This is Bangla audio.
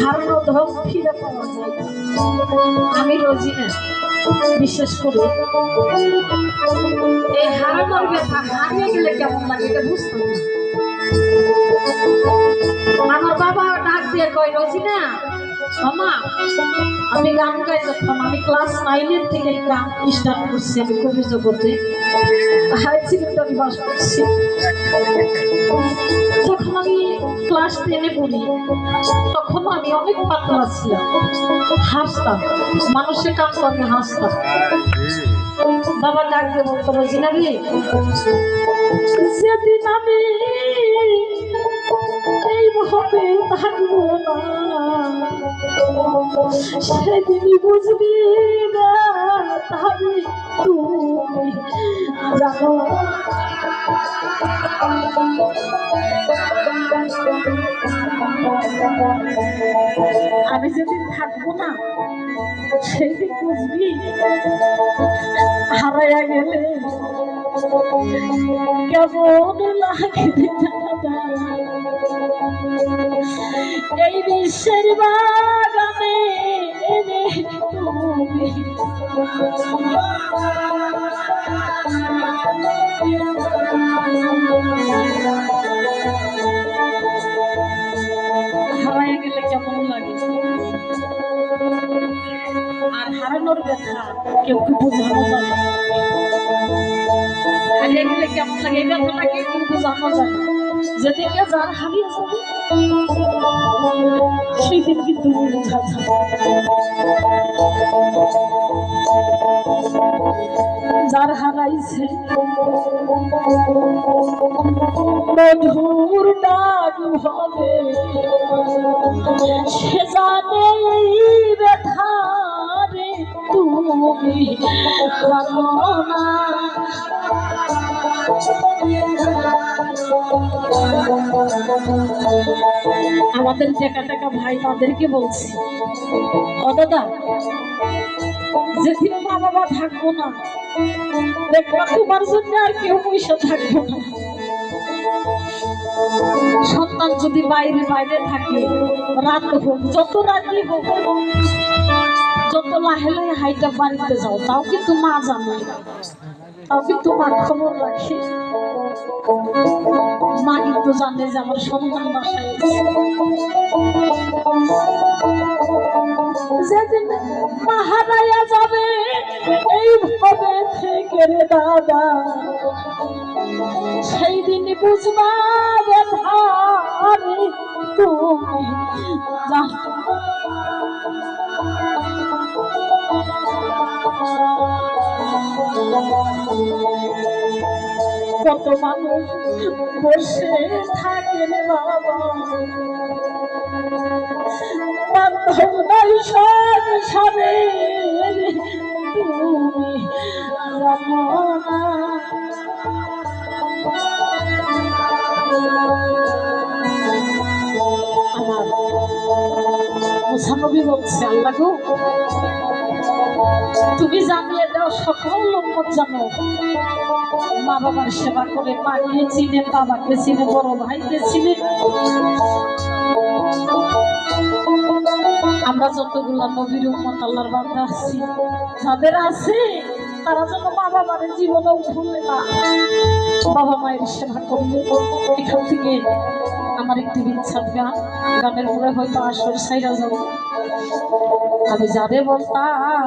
হারানো ধন ফিরে পাওয়া যায়। আমি রোজিনা বিশ্বাস করি এই হারানোর ব্যথা হারিয়ে গেলে কেমন লাগে এটা বুঝতাম না। আমার বাবা ডাক দিয়ে কয়, রোজিনা মামা আমি গান গাই। যখন আমি ক্লাস 9 থেকে গান স্টার্ট করছি, আমি কবি জগতে হাই সেকেন্ডারি পাস করছি। যখন আমি ক্লাস 10-এ পড়ি তখন আমি অনেক পাতলা ছিলাম, হাসতাম, মানুষের কাজ করে হাসতাম। বাবা ডাক দিয়ে বলতো, রোজিনা রে যেদিন আমি এইভাবে থাকবো না সেদিনই বুঝবি না তাহলে তুমি জানো। আমি যেদিন থাকবো না সেদিন বুঝবি হারাইয়া গেলে কেমন লাগে। এই বিশ্বের বাগানে তুমি হারাইয়া গেলে কেমন লাগে। আর হারানোর ব্যথা কেউ কি বোঝানো যায়? হারিয়ে গেলে কেমন লাগে এই ব্যথাটাকে কেউ বোঝানো যায় না। যেদিকে যার হারিয়ে যাবে সেই দিন কিন্তু বোঝা যায়। যার হারাইছে মধুর ডাক হবে সে জানে ব্যথা রে তুমি জানো না। আমাদের টেকা টেকা ভাই তাদেরকে বলছি, ও দাদা যেদিন মা বাবা থাকবো না দেখবা তোমার জন্য আর কেউ পয়সা থাকবো না। সন্তান যদি বাইরে বাইরে থাকে, রাত হোক, যত রাতই হোক, যত লাহে লাহে হাইটা বাড়িতে যাও, তাও কিন্তু মা জানে, তাও কিন্তু মা খবর রাখে। মা কিন্তু জানে যে আমার সন্তান বাসায়। যেদিন মা হারাইয়া যাবে এইভাবে থেকে রে দাদা, সেই দিন বুঝবা ব্যথা রে তুমি জানো। কত মানুষ বসে থাকে রে বাবা, বান্ধব নাই সংসারে তুমি জানো না। আমার মুসানবী বলছে, আল্লাহ গো তুমি জানিয়ে দাও সকল লোক জানো মা বাবার সেবা করে, মাকে চিনে, বাবাকে চিনে, বড় ভাইকে চিনে। আমরা যতগুলা নবীর উম্মত আল্লাহর বান্দা আছি, যাদের আছে তারা যেন মা বাবার জীবনেও ভুলে না, বাবা মায়ের সেবা করবে। এখান থেকে আমার একটি বিচ্ছাদ গান, গানের পরে হয়তো আসর সাইরা যাবো। আমি যাদের বলতাম